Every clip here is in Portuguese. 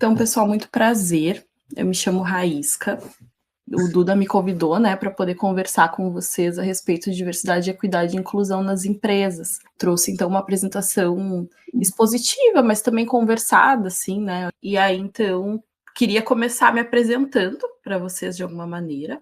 Então, pessoal, muito prazer. Eu me chamo Raísca. O Duda me convidou, né, para poder conversar com vocês a respeito de diversidade, equidade e inclusão nas empresas. Trouxe, então, uma apresentação expositiva, mas também conversada, assim, né? E aí, então, queria começar me apresentando para vocês de alguma maneira.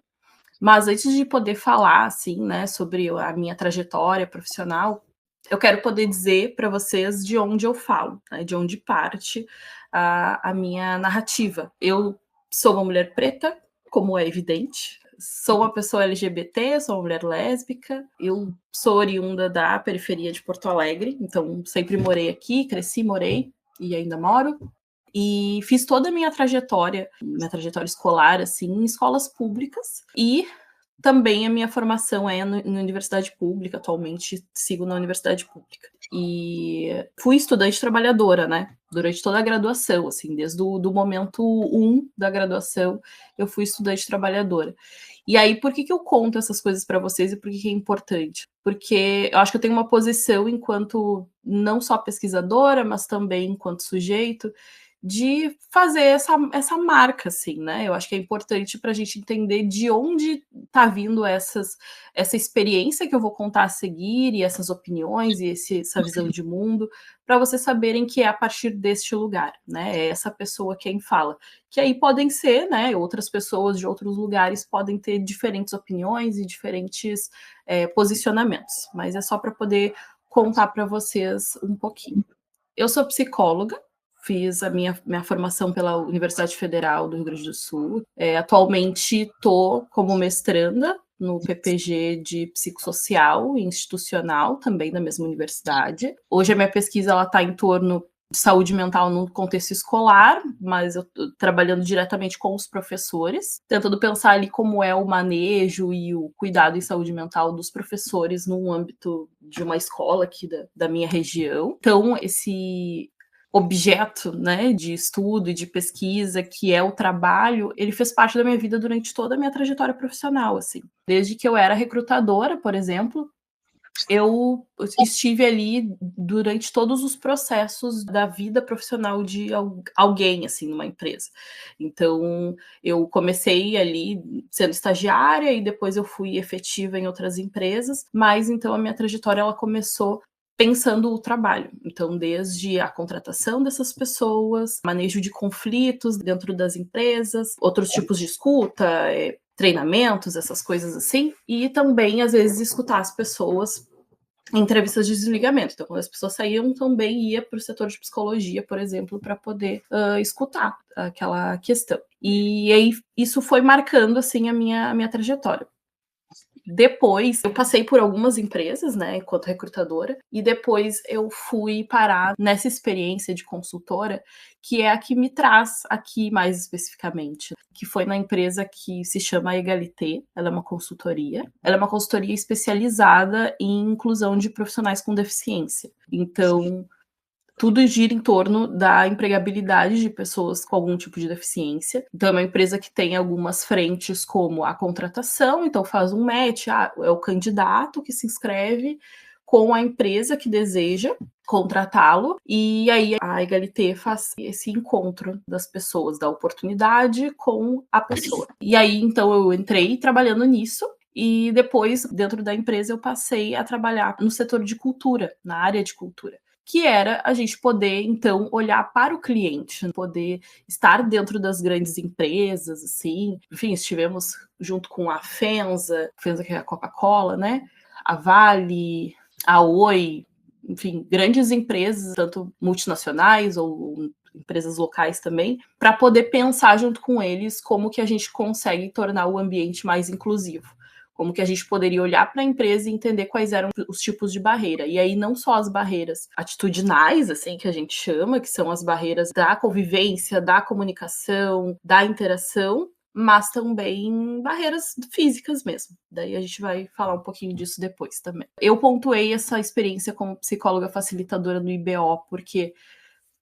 Mas antes de poder falar, assim, né, sobre a minha trajetória profissional, eu quero poder dizer para vocês de onde eu falo, né, de onde parte a minha narrativa. Eu sou uma mulher preta, como é evidente, sou uma pessoa LGBT, sou uma mulher lésbica, eu sou oriunda da periferia de Porto Alegre, então sempre morei aqui, cresci, morei e ainda moro. E fiz toda a minha trajetória escolar, assim, em escolas públicas e também a minha formação é na universidade pública, atualmente sigo na universidade pública. E fui estudante trabalhadora, né? Durante toda a graduação, assim, desde o do momento 1 da graduação, eu fui estudante trabalhadora. E aí, por que eu conto essas coisas para vocês e por que é importante? Porque eu acho que eu tenho uma posição enquanto não só pesquisadora, mas também enquanto sujeito, de fazer essa marca, assim, né? Eu acho que é importante para a gente entender de onde está vindo essa experiência que eu vou contar a seguir, e essas opiniões, e essa visão de mundo, para vocês saberem que é a partir deste lugar, né? É essa pessoa quem fala. Que aí podem ser, né? Outras pessoas de outros lugares podem ter diferentes opiniões e diferentes posicionamentos, mas é só para poder contar para vocês um pouquinho. Eu sou psicóloga, fiz a minha formação pela Universidade Federal do Rio Grande do Sul. Atualmente estou como mestranda no PPG de Psicossocial e Institucional, também da mesma universidade. Hoje a minha pesquisa está em torno de saúde mental no contexto escolar, mas eu estou trabalhando diretamente com os professores, tentando pensar ali como é o manejo e o cuidado em saúde mental dos professores no âmbito de uma escola aqui da minha região. Então, esse objeto, né, de estudo e de pesquisa, que é o trabalho, ele fez parte da minha vida durante toda a minha trajetória profissional, assim. Desde que eu era recrutadora, por exemplo, eu estive ali durante todos os processos da vida profissional de alguém, assim, numa empresa. Então, eu comecei ali sendo estagiária e depois eu fui efetiva em outras empresas, mas então a minha trajetória ela começou pensando o trabalho. Então, desde a contratação dessas pessoas, manejo de conflitos dentro das empresas, outros tipos de escuta, treinamentos, essas coisas assim, e também, às vezes, escutar as pessoas em entrevistas de desligamento. Então, quando as pessoas saíam, também ia para o setor de psicologia, por exemplo, para poder escutar aquela questão. E aí, isso foi marcando, assim, a minha trajetória. Depois, eu passei por algumas empresas, né, enquanto recrutadora, e depois eu fui parar nessa experiência de consultora, que é a que me traz aqui mais especificamente, que foi na empresa que se chama Egalité. Ela é uma consultoria. Ela é uma consultoria especializada em inclusão de profissionais com deficiência. Então, tudo gira em torno da empregabilidade de pessoas com algum tipo de deficiência. Então, é uma empresa que tem algumas frentes, como a contratação, então faz um match, é o candidato que se inscreve com a empresa que deseja contratá-lo, e aí a Egalité faz esse encontro das pessoas, da oportunidade com a pessoa. E aí, então, eu entrei trabalhando nisso, e depois, dentro da empresa, eu passei a trabalhar no setor de cultura, na área de cultura, que era a gente poder, então, olhar para o cliente, poder estar dentro das grandes empresas, assim. Enfim, estivemos junto com a FENSA que é a Coca-Cola, né? A Vale, a Oi, enfim, grandes empresas, tanto multinacionais ou empresas locais também, para poder pensar junto com eles como que a gente consegue tornar o ambiente mais inclusivo. Como que a gente poderia olhar para a empresa e entender quais eram os tipos de barreira. E aí não só as barreiras atitudinais, assim, que a gente chama, que são as barreiras da convivência, da comunicação, da interação, mas também barreiras físicas mesmo. Daí a gente vai falar um pouquinho disso depois também. Eu pontuei essa experiência como psicóloga facilitadora no IBO, porque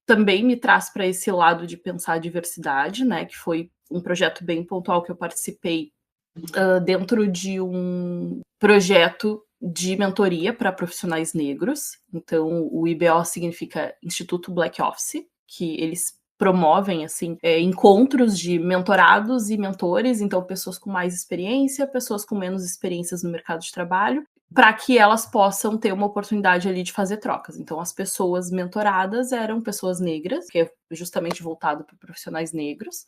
também me traz para esse lado de pensar a diversidade, né, que foi um projeto bem pontual que eu participei dentro de um projeto de mentoria para profissionais negros. Então, o IBO significa Instituto Black Office, que eles promovem, assim, encontros de mentorados e mentores, então pessoas com mais experiência, pessoas com menos experiências no mercado de trabalho, para que elas possam ter uma oportunidade ali de fazer trocas. Então, as pessoas mentoradas eram pessoas negras, que é justamente voltado para profissionais negros,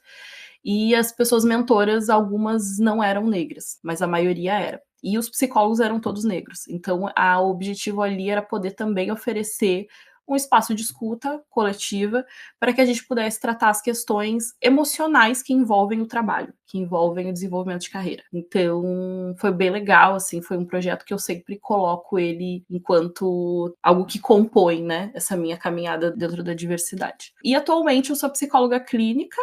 e as pessoas mentoras, algumas não eram negras, mas a maioria era. E os psicólogos eram todos negros. Então, o objetivo ali era poder também oferecer um espaço de escuta coletiva para que a gente pudesse tratar as questões emocionais que envolvem o trabalho, que envolvem o desenvolvimento de carreira. Então, foi bem legal, assim, foi um projeto que eu sempre coloco ele enquanto algo que compõe, né, essa minha caminhada dentro da diversidade. E atualmente eu sou psicóloga clínica,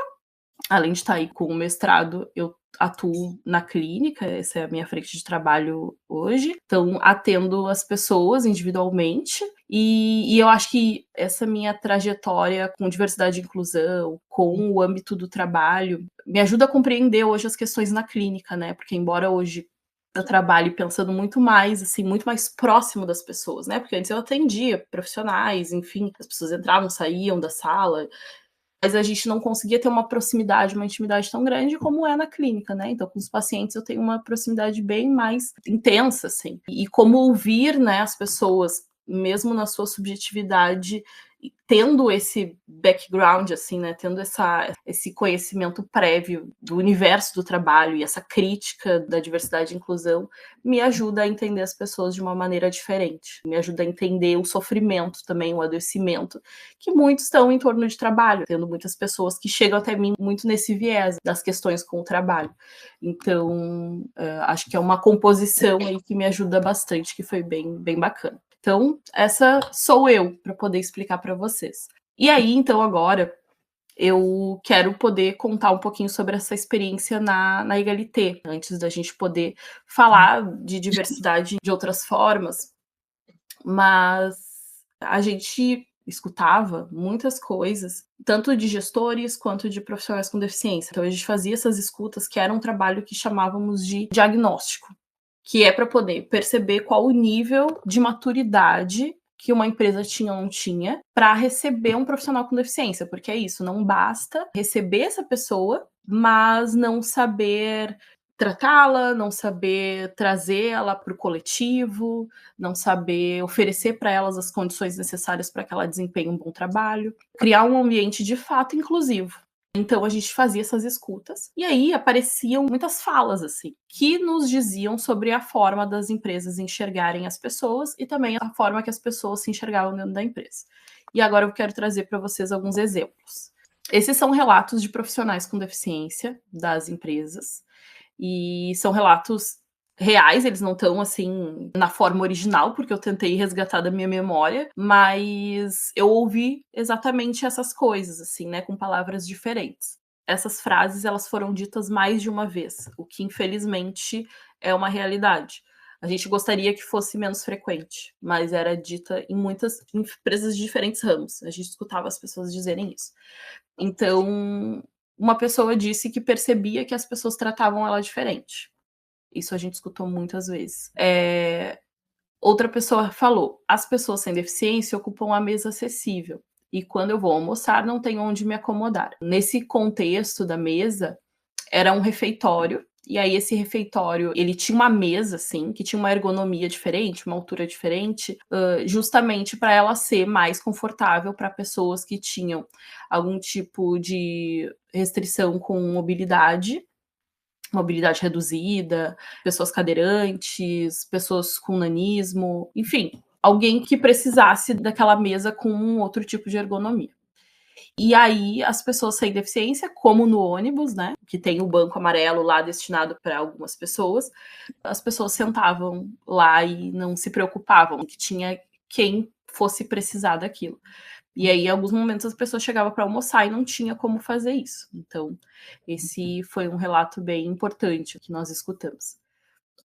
além de estar aí com o mestrado, eu atuo na clínica, essa é a minha frente de trabalho hoje. Então, atendo as pessoas individualmente. E eu acho que essa minha trajetória com diversidade e inclusão, com o âmbito do trabalho, me ajuda a compreender hoje as questões na clínica, né? Porque embora hoje eu trabalhe pensando muito mais, assim, muito mais próximo das pessoas, né? Porque antes eu atendia profissionais, enfim, as pessoas entravam, saíam da sala, mas a gente não conseguia ter uma proximidade, uma intimidade tão grande como é na clínica, né? Então, com os pacientes eu tenho uma proximidade bem mais intensa, assim. E como ouvir, né, as pessoas, mesmo na sua subjetividade, tendo esse background, assim, né, tendo esse conhecimento prévio do universo do trabalho e essa crítica da diversidade e inclusão, me ajuda a entender as pessoas de uma maneira diferente, me ajuda a entender o sofrimento também, o adoecimento, que muitos estão em torno de trabalho, tendo muitas pessoas que chegam até mim muito nesse viés das questões com o trabalho. Então, acho que é uma composição aí que me ajuda bastante, que foi bem, bem bacana. Então, essa sou eu para poder explicar para vocês. E aí, então, agora eu quero poder contar um pouquinho sobre essa experiência na Egalité, antes da gente poder falar de diversidade de outras formas. Mas a gente escutava muitas coisas, tanto de gestores quanto de profissionais com deficiência. Então, a gente fazia essas escutas, que era um trabalho que chamávamos de diagnóstico, que é para poder perceber qual o nível de maturidade que uma empresa tinha ou não tinha para receber um profissional com deficiência, porque é isso, não basta receber essa pessoa, mas não saber tratá-la, não saber trazê-la para o coletivo, não saber oferecer para elas as condições necessárias para que ela desempenhe um bom trabalho, criar um ambiente de fato inclusivo. Então a gente fazia essas escutas e aí apareciam muitas falas assim, que nos diziam sobre a forma das empresas enxergarem as pessoas e também a forma que as pessoas se enxergavam dentro da empresa. E agora eu quero trazer para vocês alguns exemplos. Esses são relatos de profissionais com deficiência das empresas e são relatos reais, eles não estão assim na forma original, porque eu tentei resgatar da minha memória, mas eu ouvi exatamente essas coisas, assim, né, com palavras diferentes. Essas frases, elas foram ditas mais de uma vez, o que infelizmente é uma realidade. A gente gostaria que fosse menos frequente, mas era dita em muitas empresas de diferentes ramos. A gente escutava as pessoas dizerem isso. Então, uma pessoa disse que percebia que as pessoas tratavam ela diferente. Isso a gente escutou muitas vezes. Outra pessoa falou: as pessoas sem deficiência ocupam a mesa acessível. E quando eu vou almoçar, não tenho onde me acomodar. Nesse contexto da mesa, era um refeitório. E aí esse refeitório, ele tinha uma mesa, assim, que tinha uma ergonomia diferente, uma altura diferente, justamente para ela ser mais confortável para pessoas que tinham algum tipo de restrição com mobilidade reduzida, pessoas cadeirantes, pessoas com nanismo, enfim, alguém que precisasse daquela mesa com um outro tipo de ergonomia. E aí, as pessoas sem deficiência, como no ônibus, né, que tem o banco amarelo lá destinado para algumas pessoas, as pessoas sentavam lá e não se preocupavam que tinha quem fosse precisar daquilo. E aí, em alguns momentos, as pessoas chegavam para almoçar e não tinha como fazer isso. Então, esse foi um relato bem importante que nós escutamos.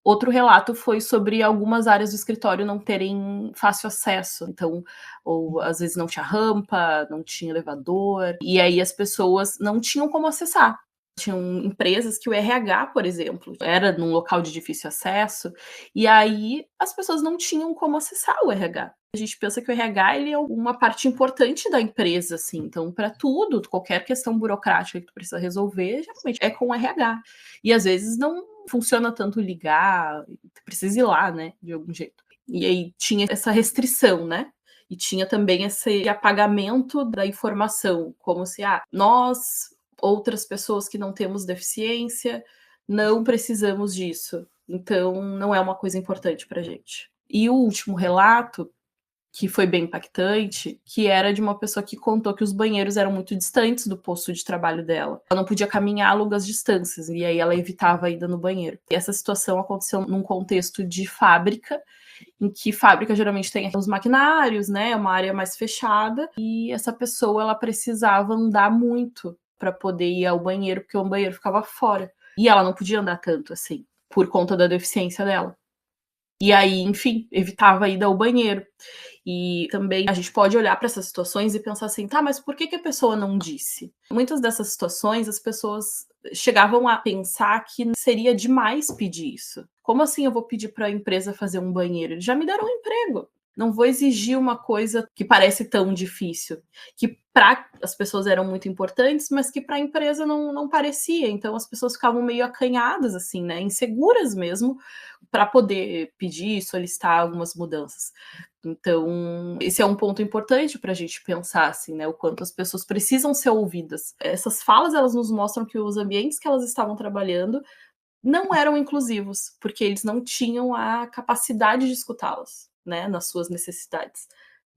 Outro relato foi sobre algumas áreas do escritório não terem fácil acesso. Então, ou às vezes não tinha rampa, não tinha elevador, e aí as pessoas não tinham como acessar. Tinham empresas que o RH, por exemplo, era num local de difícil acesso, e aí as pessoas não tinham como acessar o RH. A gente pensa que o RH ele é uma parte importante da empresa, assim, então para tudo, qualquer questão burocrática que tu precisa resolver, geralmente é com o RH. E às vezes não funciona tanto ligar, tu precisa ir lá, né, de algum jeito. E aí tinha essa restrição, né? E tinha também esse apagamento da informação, como se, nós, outras pessoas que não temos deficiência, não precisamos disso. Então, não é uma coisa importante pra gente. E o último relato, que foi bem impactante, que era de uma pessoa que contou que os banheiros eram muito distantes do posto de trabalho dela. Ela não podia caminhar longas distâncias, e aí ela evitava a ida no banheiro. E essa situação aconteceu num contexto de fábrica, em que fábrica geralmente tem os maquinários, né, é uma área mais fechada, e essa pessoa ela precisava andar muito para poder ir ao banheiro, porque o banheiro ficava fora. E ela não podia andar tanto assim, por conta da deficiência dela. E aí, enfim, evitava a ida ao banheiro. E também a gente pode olhar para essas situações e pensar assim, tá, mas por que a pessoa não disse? Muitas dessas situações, as pessoas chegavam a pensar que seria demais pedir isso. Como assim eu vou pedir para a empresa fazer um banheiro? Eles já me deram um emprego. Não vou exigir uma coisa que parece tão difícil, que para as pessoas eram muito importantes, mas que para a empresa não parecia. Então as pessoas ficavam meio acanhadas, assim, né, inseguras mesmo, para poder pedir, solicitar algumas mudanças. Então, esse é um ponto importante para a gente pensar, assim, né, o quanto as pessoas precisam ser ouvidas. Essas falas, elas nos mostram que os ambientes que elas estavam trabalhando não eram inclusivos, porque eles não tinham a capacidade de escutá-las, né, nas suas necessidades.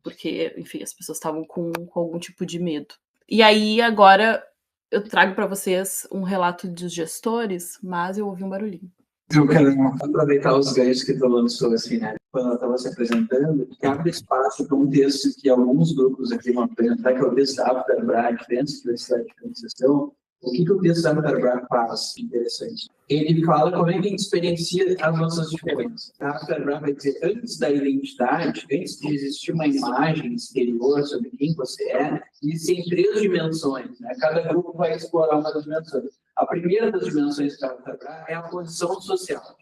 Porque, enfim, as pessoas estavam com algum tipo de medo. E aí, agora, eu trago para vocês um relato dos gestores, mas eu ouvi um barulhinho. Eu quero aproveitar os ganhos que tu lançou, assim, né? Quando ela estava se apresentando, que abre espaço para um texto que alguns grupos aqui vão apresentar, que é o texto da Afterbrack, dentro da Universidade de Organização. O que o texto da Afterbrack faz interessante? Ele fala como é que a gente experiencia as nossas diferenças. A Afterbrack vai dizer, antes da identidade, antes de existir uma imagem exterior sobre quem você é, existem 3 dimensões, né? Cada grupo vai explorar uma das dimensões. A primeira das dimensões da Afterbrack é a posição social,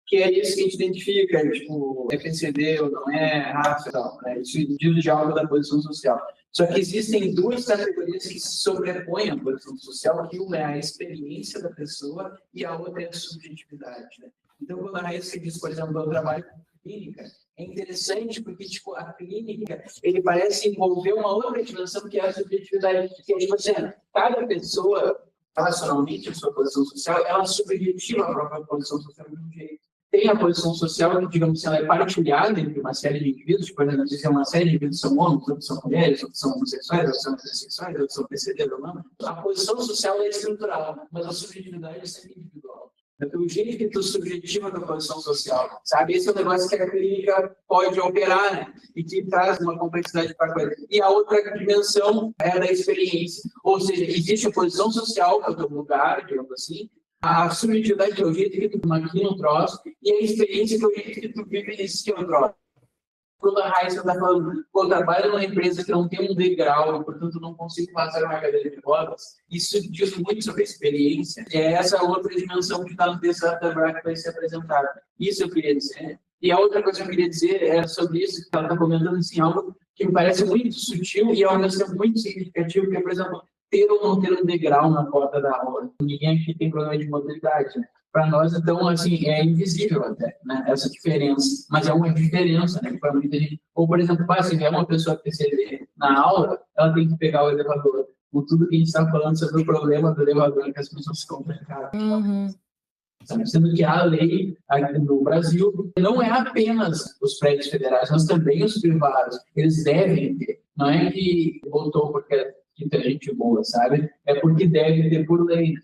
que é isso que a gente identifica, tipo, é PCD ou não é, raça e tal, né? Isso diz de algo da posição social. Só que existem 2 categorias que se sobrepõem à posição social, que uma é a experiência da pessoa e a outra é a subjetividade, né? Então, quando a Raíssa diz, por exemplo, eu trabalho com clínica, é interessante porque, tipo, a clínica, ele parece envolver uma outra dimensão que é a subjetividade, que é, tipo assim, cada pessoa, racionalmente, a sua posição social, ela subjetiva a própria posição social de um jeito. Tem a posição social que, digamos assim, ela é partilhada entre uma série de indivíduos, por exemplo, dizer uma série de indivíduos são homens, outros são mulheres, outros são homossexuais, outros são heterossexuais, outros são PCD ou não. A posição social é estrutural, mas a subjetividade é sempre individual. Então, o jeito que tu subjetiva a posição social, sabe? Esse é um negócio que a clínica pode operar, né? E que traz uma complexidade para a coisa. E a outra dimensão é da experiência. Ou seja, existe a posição social, que é o teu lugar, digamos assim, a subjetividade, que é o jeito que tu maquina um troço, e a experiência, que é o jeito que tu vivencia um troço. Quando a Raíssa está falando, eu trabalho numa empresa que não tem um degrau, e, portanto, não consigo passar uma cadeira de rodas, isso diz muito sobre a experiência. E é essa outra dimensão que está no texto da Afterbrack que vai ser apresentada. Isso eu queria dizer. E a outra coisa que eu queria dizer é sobre isso, que ela está comentando, assim, algo que me parece muito sutil e, ao mesmo tempo, muito significativo, que é, por exemplo, ter ou não ter um degrau na porta da aula. Ninguém aqui tem problema de mobilidade, né? Para nós, então, assim, é invisível até, né, essa diferença. Mas é uma diferença, né, para muita gente. Ou, por exemplo, se vier uma pessoa PCD na aula, ela tem que pegar o elevador. Com tudo que a gente está falando sobre o problema do elevador, que as pessoas ficam trancadas. Sendo que a lei aqui no Brasil não é apenas os prédios federais, mas também os privados. Eles devem ter. Não é que botou porque tem gente boa, sabe? É porque deve ter por lei.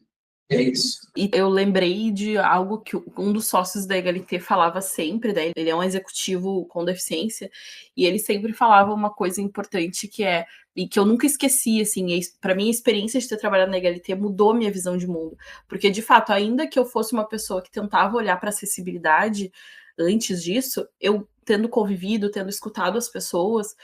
É isso. E eu lembrei de algo que um dos sócios da Egalité falava sempre, né? Ele é um executivo com deficiência, e ele sempre falava uma coisa importante que é, e que eu nunca esqueci, assim, para mim a experiência de ter trabalhado na Egalité mudou minha visão de mundo. Porque, de fato, ainda que eu fosse uma pessoa que tentava olhar para acessibilidade antes disso, eu tendo convivido, tendo escutado as pessoas,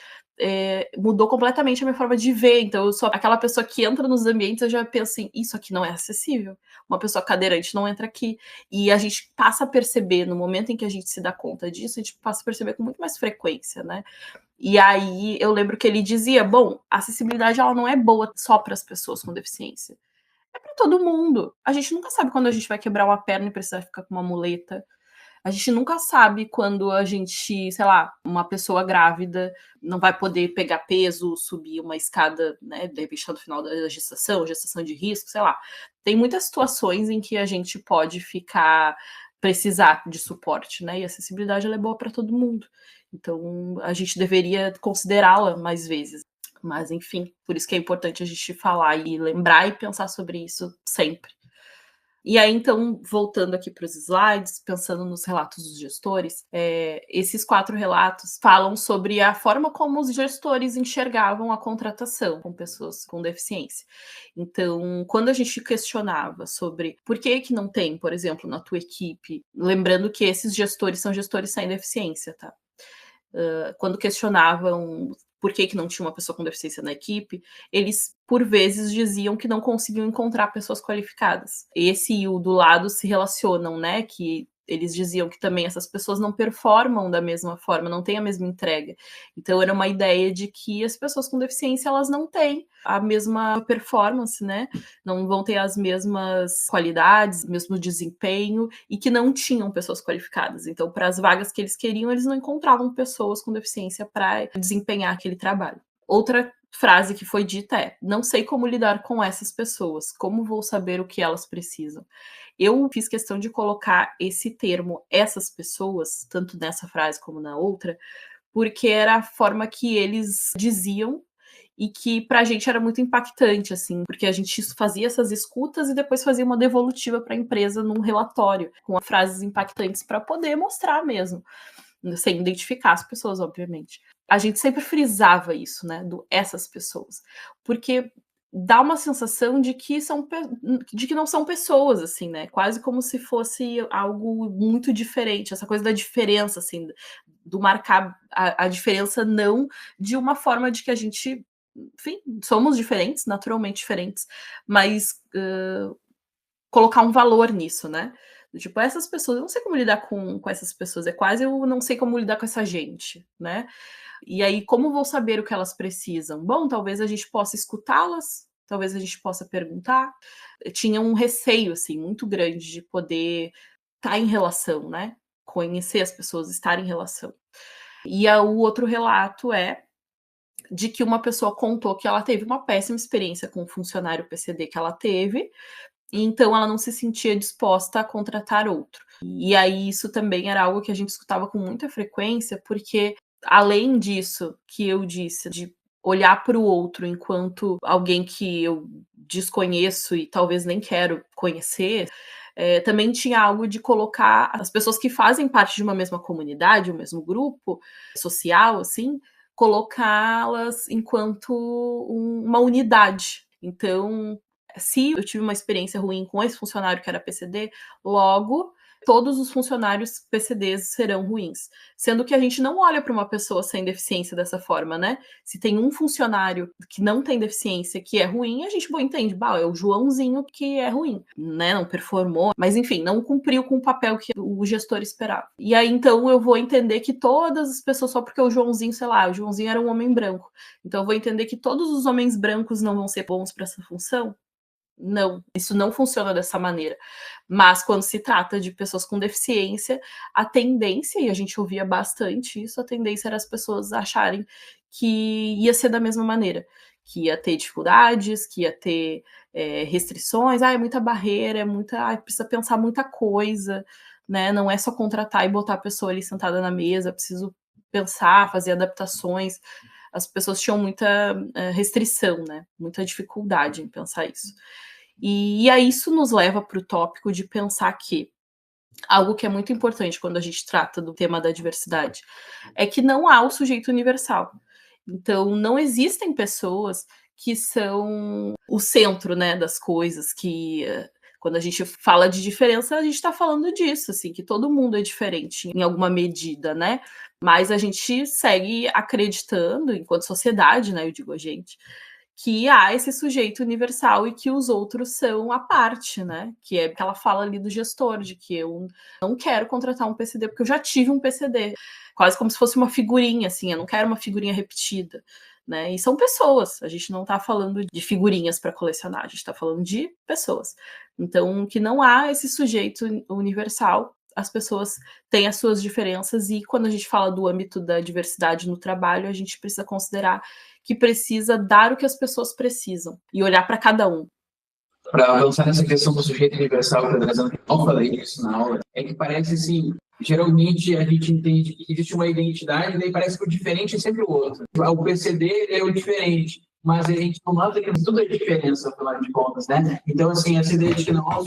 mudou completamente a minha forma de ver. Então, eu sou aquela pessoa que entra nos ambientes, eu já penso assim, isso aqui não é acessível. Uma pessoa cadeirante não entra aqui. E a gente passa a perceber, no momento em que a gente se dá conta disso, a gente passa a perceber com muito mais frequência, né? E aí, eu lembro que ele dizia, bom, a acessibilidade ela não é boa só para as pessoas com deficiência. É para todo mundo. A gente nunca sabe quando a gente vai quebrar uma perna e precisar ficar com uma muleta. A gente nunca sabe quando a gente, sei lá, uma pessoa grávida não vai poder pegar peso, subir uma escada, né, de repente no final da gestação de risco, sei lá. Tem muitas situações em que a gente pode precisar de suporte, né? E a acessibilidade ela é boa para todo mundo. Então, a gente deveria considerá-la mais vezes. Mas, enfim, por isso que é importante a gente falar e lembrar e pensar sobre isso sempre. E aí, então, voltando aqui para os slides, pensando nos relatos dos gestores, esses 4 relatos falam sobre a forma como os gestores enxergavam a contratação com pessoas com deficiência. Então, quando a gente questionava sobre por que não tem, por exemplo, na tua equipe, lembrando que esses gestores são gestores sem deficiência, tá? Quando questionavam por que não tinha uma pessoa com deficiência na equipe, eles, por vezes, diziam que não conseguiam encontrar pessoas qualificadas. Esse e o do lado se relacionam, né? Que eles diziam que também essas pessoas não performam da mesma forma, não têm a mesma entrega. Então, era uma ideia de que as pessoas com deficiência, elas não têm a mesma performance, né? Não vão ter as mesmas qualidades, o mesmo desempenho, e que não tinham pessoas qualificadas. Então, para as vagas que eles queriam, eles não encontravam pessoas com deficiência para desempenhar aquele trabalho. Outra frase que foi dita é: não sei como lidar com essas pessoas, como vou saber o que elas precisam? Eu fiz questão de colocar esse termo, essas pessoas, tanto nessa frase como na outra, porque era a forma que eles diziam e que pra gente era muito impactante, assim, porque a gente fazia essas escutas e depois fazia uma devolutiva para a empresa num relatório, com frases impactantes para poder mostrar mesmo, sem identificar as pessoas, obviamente. A gente sempre frisava isso, né, do essas pessoas, porque dá uma sensação de que não são pessoas, assim, né, quase como se fosse algo muito diferente, essa coisa da diferença, assim, do marcar a diferença não de uma forma de que a gente, enfim, somos diferentes, naturalmente diferentes, mas colocar um valor nisso, né? Tipo, essas pessoas, eu não sei como lidar com essas pessoas, é quase eu não sei como lidar com essa gente, né? E aí, como vou saber o que elas precisam? Bom, talvez a gente possa escutá-las, talvez a gente possa perguntar. Eu tinha um receio, assim, muito grande de poder estar em relação, né? Conhecer as pessoas, estar em relação. E o outro relato é de que uma pessoa contou que ela teve uma péssima experiência com um funcionário PCD que ela teve, e então ela não se sentia disposta a contratar outro. E aí isso também era algo que a gente escutava com muita frequência, porque além disso que eu disse, de olhar para o outro enquanto alguém que eu desconheço e talvez nem quero conhecer, também tinha algo de colocar as pessoas que fazem parte de uma mesma comunidade, o mesmo grupo social, assim, colocá-las enquanto uma unidade. Então, se eu tive uma experiência ruim com esse funcionário que era PCD, logo todos os funcionários PCDs serão ruins. Sendo que a gente não olha para uma pessoa sem deficiência dessa forma, né? Se tem um funcionário que não tem deficiência que é ruim, a gente entende, é o Joãozinho que é ruim, né? Não performou, mas enfim, não cumpriu com o papel que o gestor esperava. E aí então eu vou entender que todas as pessoas, só porque o Joãozinho, sei lá, o Joãozinho era um homem branco, então eu vou entender que todos os homens brancos não vão ser bons para essa função? Não, isso não funciona dessa maneira. Mas quando se trata de pessoas com deficiência, a tendência, e a gente ouvia bastante isso, a tendência era as pessoas acharem que ia ser da mesma maneira, que ia ter dificuldades, que ia ter restrições, é muita barreira, precisa pensar muita coisa, né? Não é só contratar e botar a pessoa ali sentada na mesa, preciso pensar, fazer adaptações. As pessoas tinham muita restrição, né? Muita dificuldade em pensar isso. E aí isso nos leva para o tópico de pensar que algo que é muito importante quando a gente trata do tema da diversidade é que não há o sujeito universal. Então, não existem pessoas que são o centro, né, das coisas, que Quando a gente fala de diferença, a gente está falando disso, assim, que todo mundo é diferente em alguma medida, né? Mas a gente segue acreditando, enquanto sociedade, né? Eu digo a gente, que há esse sujeito universal e que os outros são a parte, né? Que é aquela fala ali do gestor, de que eu não quero contratar um PCD porque eu já tive um PCD. Quase como se fosse uma figurinha, assim, eu não quero uma figurinha repetida. Né? E são pessoas, a gente não está falando de figurinhas para colecionar, a gente está falando de pessoas. Então, que não há esse sujeito universal, as pessoas têm as suas diferenças, e quando a gente fala do âmbito da diversidade no trabalho, a gente precisa considerar que precisa dar o que as pessoas precisam e olhar para cada um. Para avançar nessa questão do sujeito universal, que eu não falei isso na aula, é que parece assim, geralmente a gente entende que existe uma identidade, e daí parece que o diferente é sempre o outro. O PCD é o diferente, mas a gente não nota que tudo é diferença, afinal de contas, né? Então, assim, essa ideia de que nós,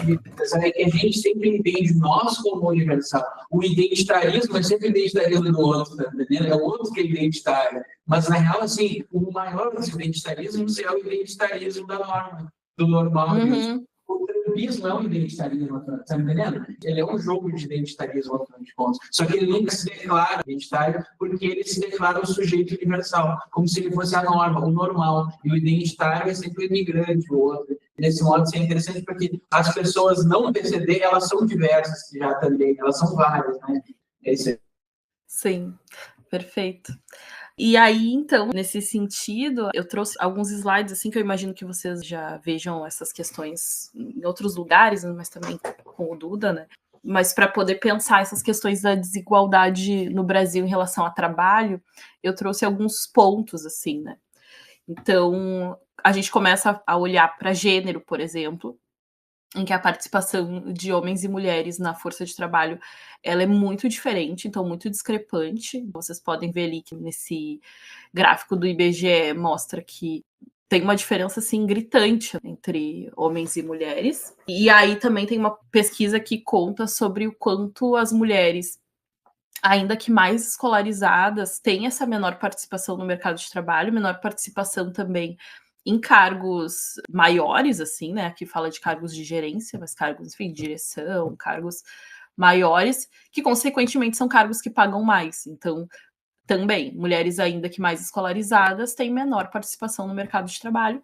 é que a gente sempre entende nós como universal. O identitarismo é sempre o identitarismo do outro, tá entendendo? É o outro que é identitário. Mas, na real, assim, o maior dos identitarismos é o identitarismo da norma, do normal. Uhum. O trumpismo é um identitarismo, tá entendendo? Ele é um jogo de identitarismo, afinal de contas. Só que ele nunca se declara identitário, porque ele se declara o sujeito universal, como se ele fosse a norma, o normal. E o identitário é sempre o imigrante, o outro. Nesse modo, isso é interessante porque as pessoas não PCD, elas são diversas já também, elas são várias, né? Sim, perfeito. E aí, então, nesse sentido, eu trouxe alguns slides, assim, que eu imagino que vocês já vejam essas questões em outros lugares, mas também com o Duda, né? Mas para poder pensar essas questões da desigualdade no Brasil em relação ao trabalho, eu trouxe alguns pontos, assim, né? Então, a gente começa a olhar para gênero, por exemplo, em que a participação de homens e mulheres na força de trabalho, ela é muito diferente, então muito discrepante. Vocês podem ver ali que nesse gráfico do IBGE mostra que tem uma diferença assim gritante entre homens e mulheres. E aí também tem uma pesquisa que conta sobre o quanto as mulheres, ainda que mais escolarizadas, têm essa menor participação no mercado de trabalho, menor participação também em cargos maiores, assim, né? Aqui fala de cargos de gerência, mas cargos, enfim, de direção, cargos maiores, que consequentemente são cargos que pagam mais. Então, também, mulheres ainda que mais escolarizadas têm menor participação no mercado de trabalho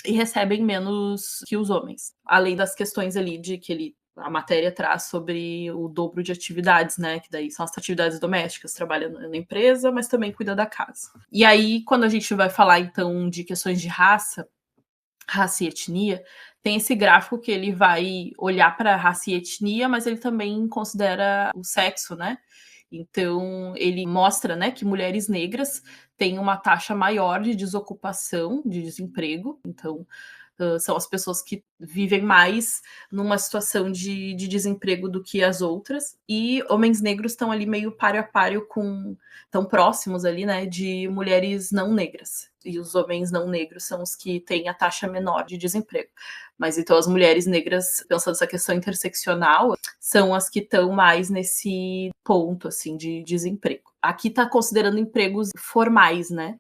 e recebem menos que os homens. Além das questões ali de que a matéria traz sobre o dobro de atividades, né? Que daí são as atividades domésticas, trabalha na empresa, mas também cuida da casa. E aí, quando a gente vai falar, então, de questões de raça e etnia, tem esse gráfico que ele vai olhar para raça e etnia, mas ele também considera o sexo, né? Então, ele mostra, né, que mulheres negras têm uma taxa maior de desocupação, de desemprego. Então, são as pessoas que vivem mais numa situação de desemprego do que as outras. E homens negros estão ali meio páreo a páreo tão próximos ali, né, de mulheres não negras. E os homens não negros são os que têm a taxa menor de desemprego. Mas então as mulheres negras, pensando nessa questão interseccional, são as que estão mais nesse ponto, assim, de desemprego. Aqui está considerando empregos formais, né?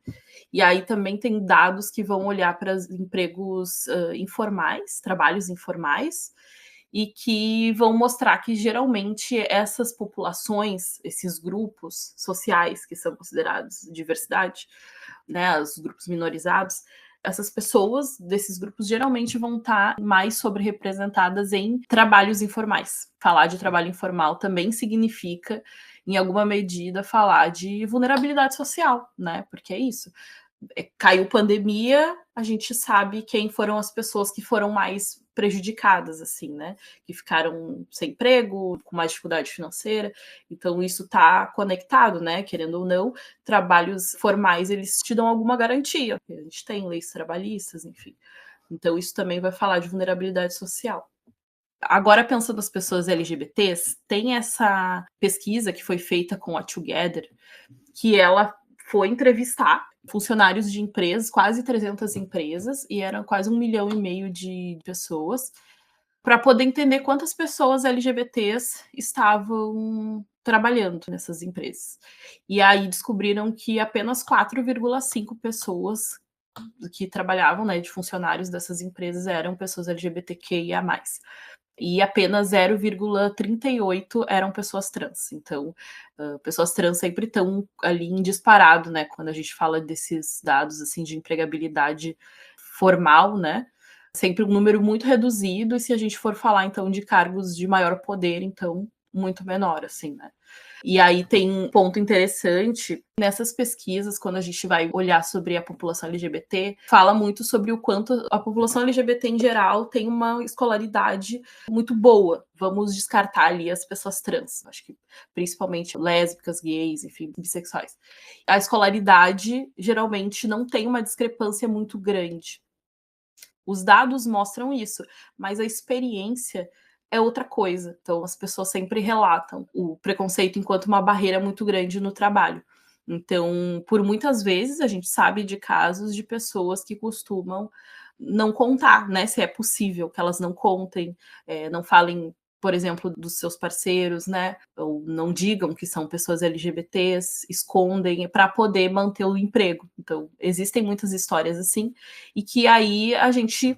E aí também tem dados que vão olhar para empregos informais, trabalhos informais, e que vão mostrar que geralmente essas populações, esses grupos sociais que são considerados diversidade, né, os grupos minorizados, essas pessoas desses grupos geralmente vão estar mais sobre-representadas em trabalhos informais. Falar de trabalho informal também significa, em alguma medida, falar de vulnerabilidade social, né? Porque é isso. Caiu pandemia, a gente sabe quem foram as pessoas que foram mais prejudicadas, assim, né? Que ficaram sem emprego, com mais dificuldade financeira. Então, isso está conectado, né? Querendo ou não, trabalhos formais, eles te dão alguma garantia. A gente tem leis trabalhistas, enfim. Então, isso também vai falar de vulnerabilidade social. Agora, pensando nas pessoas LGBTs, tem essa pesquisa que foi feita com a Together, que ela foi entrevistar funcionários de empresas, quase 300 empresas, e eram quase 1,5 milhão de pessoas, para poder entender quantas pessoas LGBTs estavam trabalhando nessas empresas. E aí descobriram que apenas 4,5 pessoas que trabalhavam, né, de funcionários dessas empresas eram pessoas LGBTQIA+. E apenas 0,38 eram pessoas trans. Então, pessoas trans sempre estão ali em disparado, né? Quando a gente fala desses dados assim de empregabilidade formal, né? Sempre um número muito reduzido, e se a gente for falar, então, de cargos de maior poder, então, muito menor, assim, né? E aí tem um ponto interessante nessas pesquisas, quando a gente vai olhar sobre a população LGBT, fala muito sobre o quanto a população LGBT em geral tem uma escolaridade muito boa. Vamos descartar ali as pessoas trans, acho que principalmente lésbicas, gays, enfim, bissexuais. A escolaridade geralmente não tem uma discrepância muito grande. Os dados mostram isso, mas a experiência é outra coisa. Então, as pessoas sempre relatam o preconceito enquanto uma barreira muito grande no trabalho. Então, por muitas vezes, a gente sabe de casos de pessoas que costumam não contar, né? Se é possível que elas não contem, não falem, por exemplo, dos seus parceiros, né? Ou não digam que são pessoas LGBTs, escondem para poder manter o emprego. Então, existem muitas histórias assim, e que aí a gente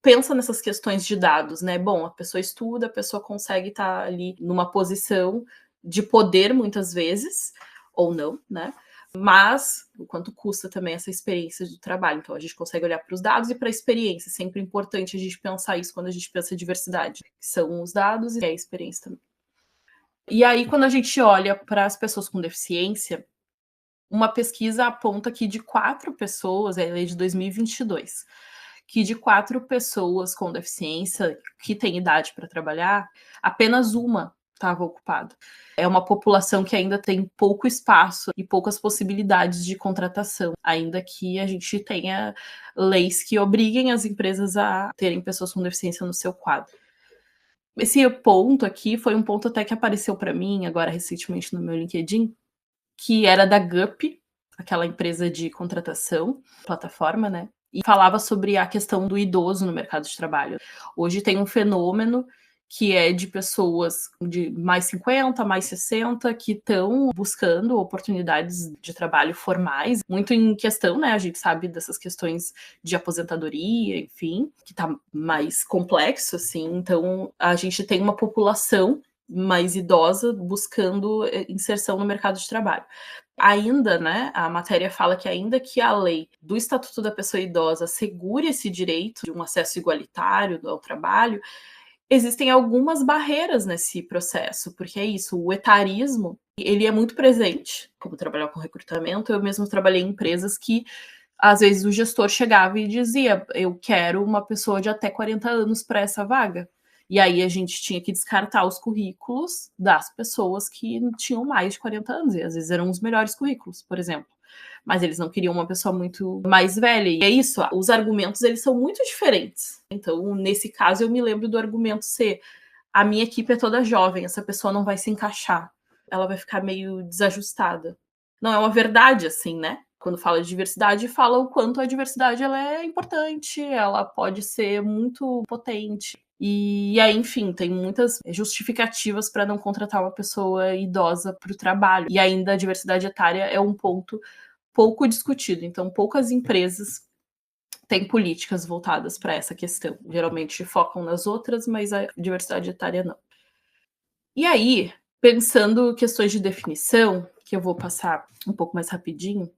pensa nessas questões de dados, né? Bom, a pessoa estuda, a pessoa consegue estar ali numa posição de poder muitas vezes, ou não, né? Mas o quanto custa também essa experiência do trabalho. Então, a gente consegue olhar para os dados e para a experiência. Sempre importante a gente pensar isso quando a gente pensa em diversidade, que são os dados e a experiência também. E aí, quando a gente olha para as pessoas com deficiência, uma pesquisa aponta que de 4 pessoas, é de 2022, que de 4 pessoas com deficiência que têm idade para trabalhar, apenas uma estava ocupada. É uma população que ainda tem pouco espaço e poucas possibilidades de contratação, ainda que a gente tenha leis que obriguem as empresas a terem pessoas com deficiência no seu quadro. Esse ponto aqui foi um ponto até que apareceu para mim agora recentemente no meu LinkedIn, que era da GUP, aquela empresa de contratação, plataforma, né? E falava sobre a questão do idoso no mercado de trabalho. Hoje tem um fenômeno que é de pessoas de mais 50, mais 60, que estão buscando oportunidades de trabalho formais, muito em questão, né? A gente sabe dessas questões de aposentadoria, enfim, que está mais complexo, assim. Então, a gente tem uma população mais idosa buscando inserção no mercado de trabalho. Ainda, né, a matéria fala que ainda que a lei do Estatuto da Pessoa Idosa assegure esse direito de um acesso igualitário ao trabalho, existem algumas barreiras nesse processo, porque é isso, o etarismo, ele é muito presente, como trabalhar com recrutamento, eu mesmo trabalhei em empresas que às vezes o gestor chegava e dizia, eu quero uma pessoa de até 40 anos para essa vaga. E aí a gente tinha que descartar os currículos das pessoas que tinham mais de 40 anos, e às vezes eram os melhores currículos, por exemplo. Mas eles não queriam uma pessoa muito mais velha. E é isso, os argumentos eles são muito diferentes. Então, nesse caso, eu me lembro do argumento ser a minha equipe é toda jovem, essa pessoa não vai se encaixar, ela vai ficar meio desajustada. Não é uma verdade assim, né? Quando fala de diversidade, fala o quanto a diversidade ela é importante, ela pode ser muito potente. E aí, enfim, tem muitas justificativas para não contratar uma pessoa idosa para o trabalho. E ainda a diversidade etária é um ponto pouco discutido. Então, poucas empresas têm políticas voltadas para essa questão. Geralmente focam nas outras, mas a diversidade etária não. E aí, pensando questões de definição, que eu vou passar um pouco mais rapidinho,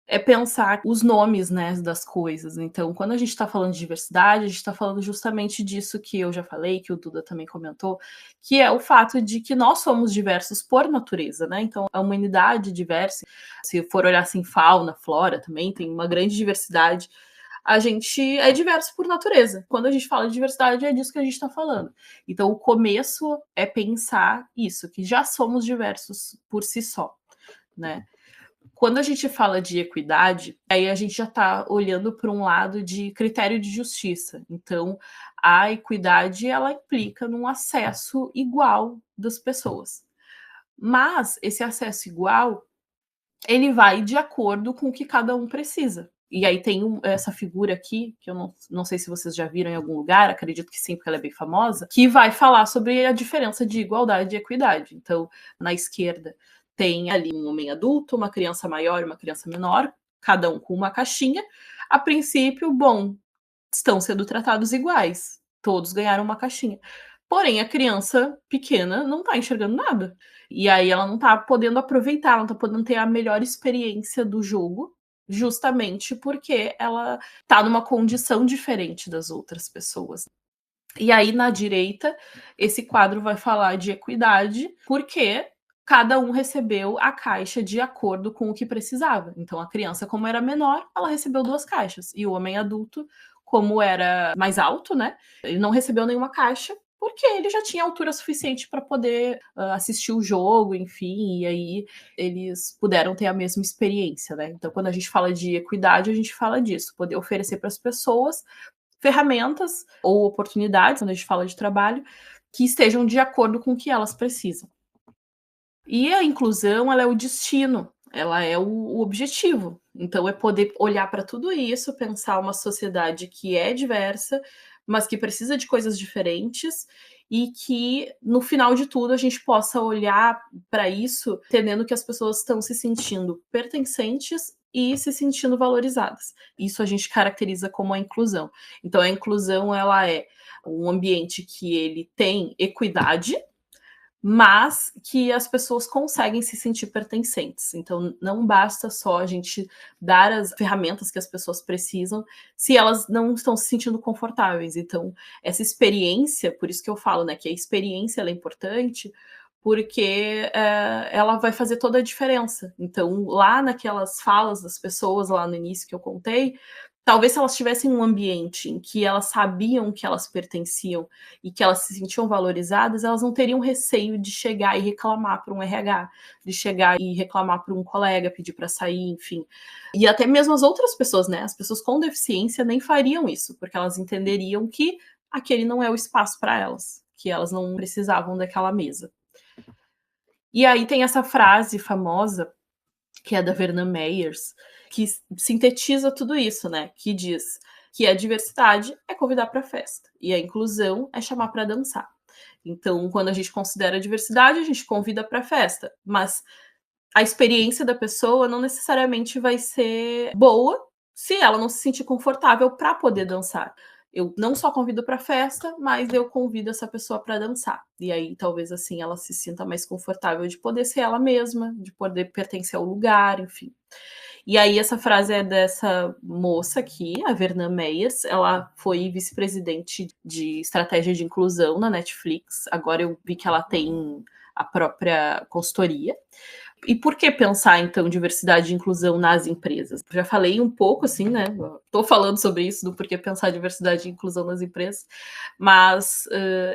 é pensar os nomes, né, das coisas. Então, quando a gente está falando de diversidade, a gente está falando justamente disso que eu já falei, que o Duda também comentou, que é o fato de que nós somos diversos por natureza, né? Então, a humanidade diversa, se for olhar assim, fauna, flora também, tem uma grande diversidade. A gente é diverso por natureza. Quando a gente fala de diversidade, é disso que a gente está falando. Então, o começo é pensar isso, que já somos diversos por si só, né? Quando a gente fala de equidade, aí a gente já está olhando para um lado de critério de justiça. Então, a equidade ela implica num acesso igual das pessoas. Mas esse acesso igual, ele vai de acordo com o que cada um precisa. E aí tem essa figura aqui, que eu não sei se vocês já viram em algum lugar, acredito que sim, porque ela é bem famosa, que vai falar sobre a diferença de igualdade e equidade. Então, na esquerda, tem ali um homem adulto, uma criança maior e uma criança menor, cada um com uma caixinha. a princípio, bom, estão sendo tratados iguais, todos ganharam uma caixinha. Porém, a criança pequena não tá enxergando nada. E aí ela não tá podendo aproveitar, não tá podendo ter a melhor experiência do jogo, justamente porque ela tá numa condição diferente das outras pessoas. E aí, na direita, esse quadro vai falar de equidade, porque cada um recebeu a caixa de acordo com o que precisava. Então, a criança, como era menor, ela recebeu 2 caixas. E o homem adulto, como era mais alto, né? Ele não recebeu nenhuma caixa, porque ele já tinha altura suficiente para poder assistir o jogo, enfim, e aí eles puderam ter a mesma experiência, né? Então, quando a gente fala de equidade, a gente fala disso, poder oferecer para as pessoas ferramentas ou oportunidades, quando a gente fala de trabalho, que estejam de acordo com o que elas precisam. E a inclusão, ela é o destino, ela é o objetivo. Então, é poder olhar para tudo isso, pensar uma sociedade que é diversa, mas que precisa de coisas diferentes e que, no final de tudo, a gente possa olhar para isso entendendo que as pessoas estão se sentindo pertencentes e se sentindo valorizadas. Isso a gente caracteriza como a inclusão. Então, a inclusão, ela é um ambiente que ele tem equidade, mas que as pessoas conseguem se sentir pertencentes. Então, não basta só a gente dar as ferramentas que as pessoas precisam se elas não estão se sentindo confortáveis. Então, essa experiência, por isso que eu falo, né, que a experiência ela é importante, porque ela vai fazer toda a diferença. Então, lá naquelas falas das pessoas lá no início que eu contei, talvez se elas tivessem um ambiente em que elas sabiam que elas pertenciam e que elas se sentiam valorizadas, elas não teriam receio de chegar e reclamar para um RH, de chegar e reclamar para um colega, pedir para sair, enfim. E até mesmo as outras pessoas, né? As pessoas com deficiência nem fariam isso, porque elas entenderiam que aquele não é o espaço para elas, que elas não precisavam daquela mesa. E aí tem essa frase famosa, que é da Verna Meyers, que sintetiza tudo isso, né? Que diz que a diversidade é convidar para a festa e a inclusão é chamar para dançar. Então, quando a gente considera a diversidade, a gente convida para a festa, mas a experiência da pessoa não necessariamente vai ser boa se ela não se sentir confortável para poder dançar. Eu não só convido para festa, mas eu convido essa pessoa para dançar. E aí, talvez assim, ela se sinta mais confortável de poder ser ela mesma, de poder pertencer ao lugar, enfim. E aí, essa frase é dessa moça aqui, a Verna Meyers. Ela foi vice-presidente de estratégia de inclusão na Netflix. Agora eu vi que ela tem a própria consultoria. E por que pensar, então, diversidade e inclusão nas empresas? Já falei um pouco, assim, né? Estou falando sobre isso, do porquê pensar diversidade e inclusão nas empresas, mas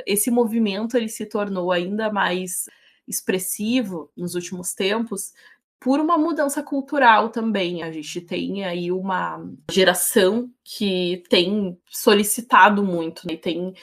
esse movimento ele se tornou ainda mais expressivo nos últimos tempos por uma mudança cultural também. A gente tem aí uma geração que tem solicitado muito, né, e tem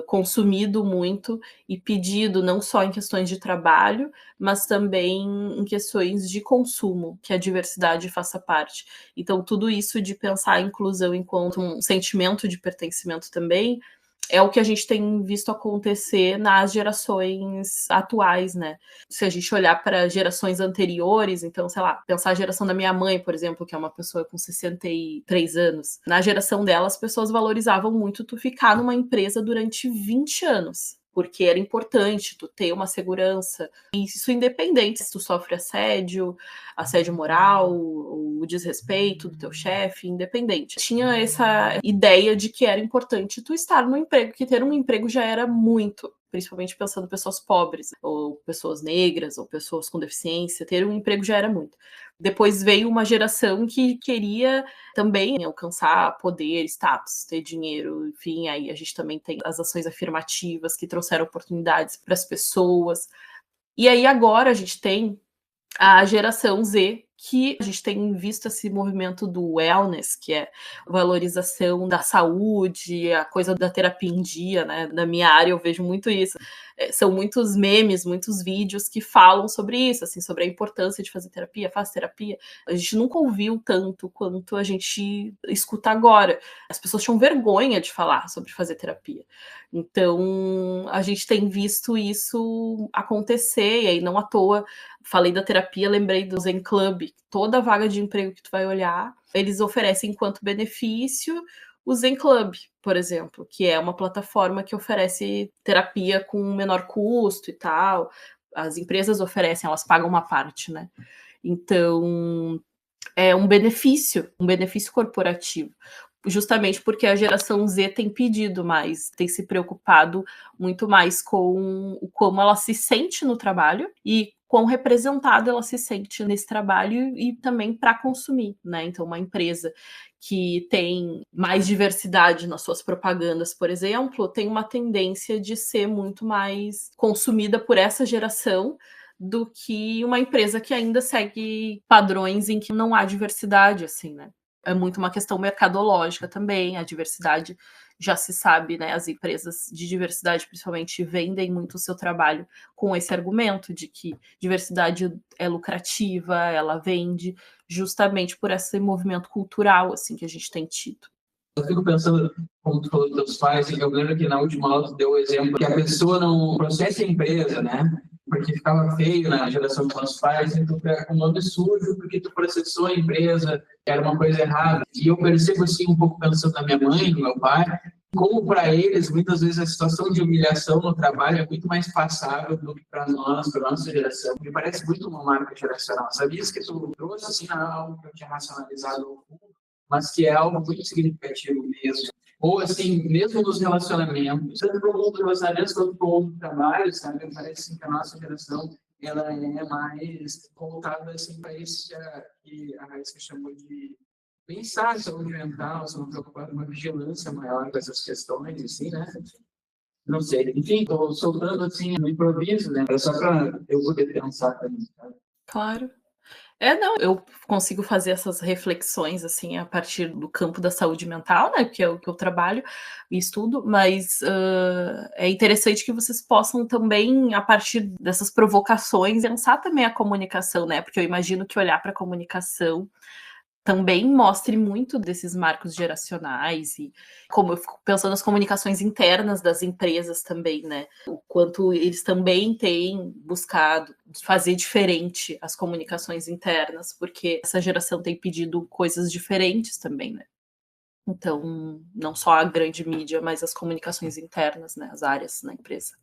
consumido muito e pedido, não só em questões de trabalho, mas também em questões de consumo, que a diversidade faça parte. Então, tudo isso de pensar a inclusão enquanto um sentimento de pertencimento também é o que a gente tem visto acontecer nas gerações atuais, né? Se a gente olhar para gerações anteriores, então, sei lá, pensar a geração da minha mãe, por exemplo, que é uma pessoa com 63 anos. Na geração dela, as pessoas valorizavam muito tu ficar numa empresa durante 20 anos, porque era importante tu ter uma segurança. E isso independente se tu sofre assédio moral, o desrespeito do teu chefe, independente. Tinha essa ideia de que era importante tu estar no emprego, que ter um emprego já era muito, principalmente pensando em pessoas pobres, ou pessoas negras, ou pessoas com deficiência, ter um emprego já era muito. Depois veio uma geração que queria também alcançar poder, status, ter dinheiro, enfim, aí a gente também tem as ações afirmativas que trouxeram oportunidades para as pessoas. E aí agora a gente tem a geração Z, que a gente tem visto esse movimento do wellness, que é valorização da saúde, a coisa da terapia em dia, né? Na minha área eu vejo muito isso. São muitos memes, muitos vídeos que falam sobre isso, assim, sobre a importância de fazer terapia, faz terapia. A gente nunca ouviu tanto quanto a gente escuta agora. As pessoas tinham vergonha de falar sobre fazer terapia. Então, a gente tem visto isso acontecer, e aí não à toa falei da terapia, lembrei do Zen Club. Toda vaga de emprego que tu vai olhar Eles oferecem enquanto benefício o Zen Club, por exemplo, que é uma plataforma que oferece terapia com menor custo e tal. As empresas oferecem, elas pagam uma parte, né? Então, é um benefício corporativo. Justamente porque a geração Z tem pedido mais, tem se preocupado muito mais com como ela se sente no trabalho e quão representada ela se sente nesse trabalho e também para consumir, né? Então, uma empresa que tem mais diversidade nas suas propagandas, por exemplo, tem uma tendência de ser muito mais consumida por essa geração do que uma empresa que ainda segue padrões em que não há diversidade, assim, né? É muito uma questão mercadológica também, a diversidade já se sabe, né? As empresas de diversidade, principalmente, vendem muito o seu trabalho com esse argumento de que diversidade é lucrativa, ela vende, justamente por esse movimento cultural, assim, que a gente tem tido. Eu fico pensando, como tu falou dos teus pais, eu lembro que na última aula tu deu o exemplo que a pessoa não processa a empresa, né? Porque ficava feio na geração dos nossos pais, então fica com o nome sujo porque tu processou a empresa, era uma coisa errada. E eu percebo assim, um pouco pensando na minha mãe, no meu pai, como para eles, muitas vezes a situação de humilhação no trabalho é muito mais passável do que para nós, para a nossa geração. Me parece muito uma marca geracional. Sabias que tu trouxe assim algo que eu tinha racionalizado, mas que é algo muito significativo mesmo. Ou, assim, mesmo nos relacionamentos, tanto para os relacionamentos quanto para o trabalho, sabe? Parece que a nossa geração ela é mais voltada assim, para isso que a Raíssa chamou de pensar saúde mental, se não preocupar com uma vigilância maior com essas questões, assim, né? Não sei. Enfim, estou soltando assim no improviso, né? É só para eu poder pensar também. Sabe? Claro. Não, eu consigo fazer essas reflexões, assim, a partir do campo da saúde mental, né, que é o que eu trabalho e estudo, mas é interessante que vocês possam também, a partir dessas provocações, pensar também a comunicação, né, porque eu imagino que olhar para a comunicação também mostre muito desses marcos geracionais e como eu fico pensando nas comunicações internas das empresas também, né? O quanto eles também têm buscado fazer diferente as comunicações internas, porque essa geração tem pedido coisas diferentes também, né? Então, não só a grande mídia, mas as comunicações internas, né? As áreas na empresa.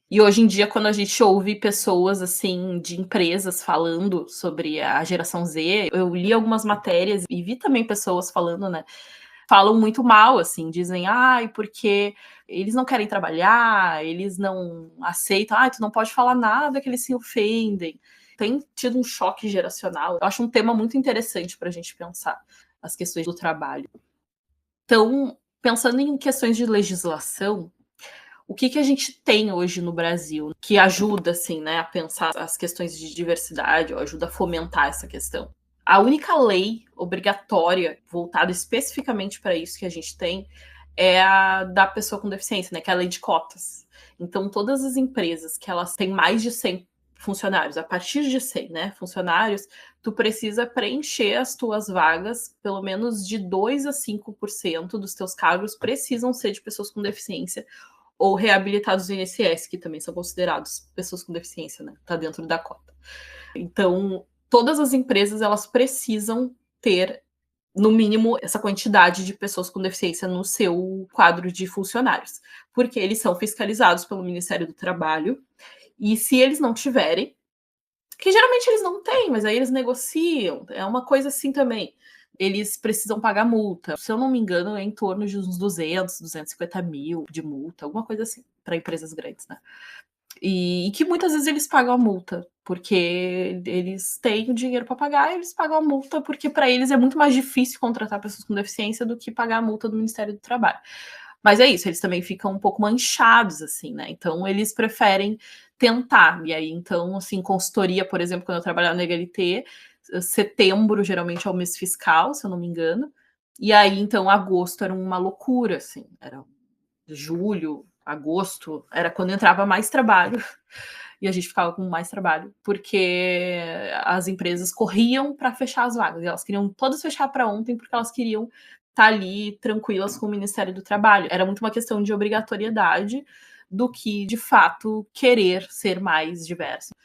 E hoje em dia, quando a gente ouve pessoas, assim, de empresas falando sobre a geração Z, eu li algumas matérias e vi também pessoas falando, né? Falam muito mal, assim, dizem, ai, porque eles não querem trabalhar, eles não aceitam, ai, tu não pode falar nada que eles se ofendem. Tem tido um choque geracional. Eu acho um tema muito interessante para a gente pensar as questões do trabalho. Então, pensando em questões de legislação, o que a gente tem hoje no Brasil que ajuda, assim, né, a pensar as questões de diversidade ou ajuda a fomentar essa questão? A única lei obrigatória voltada especificamente para isso que a gente tem é a da pessoa com deficiência, né, que é a lei de cotas. Então, todas as empresas que elas têm mais de 100 funcionários, a partir de 100, né, funcionários, tu precisa preencher as tuas vagas, pelo menos de 2 a 5% dos teus cargos precisam ser de pessoas com deficiência ou reabilitados do INSS, que também são considerados pessoas com deficiência, né? Tá dentro da cota. Então, todas as empresas, elas precisam ter, no mínimo, essa quantidade de pessoas com deficiência no seu quadro de funcionários, porque eles são fiscalizados pelo Ministério do Trabalho, e se eles não tiverem, que geralmente eles não têm, mas aí eles negociam, é uma coisa assim também. Eles precisam pagar multa. Se eu não me engano, é em torno de uns 250 mil de multa, alguma coisa assim, para empresas grandes, né? E que muitas vezes eles pagam a multa, porque eles têm o dinheiro para pagar, e eles pagam a multa, porque para eles é muito mais difícil contratar pessoas com deficiência do que pagar a multa do Ministério do Trabalho. Mas é isso, eles também ficam um pouco manchados, assim, né? Então eles preferem tentar. E aí, então, assim, consultoria, por exemplo, quando eu trabalhava no HLT, setembro geralmente é o mês fiscal, se eu não me engano. E aí, então, agosto era uma loucura, assim, era julho, agosto, era quando entrava mais trabalho. E a gente ficava com mais trabalho, porque as empresas corriam para fechar as vagas. E elas queriam todas fechar para ontem, porque elas queriam estar ali tranquilas com o Ministério do Trabalho. Era muito uma questão de obrigatoriedade do que, de fato, querer ser mais diverso.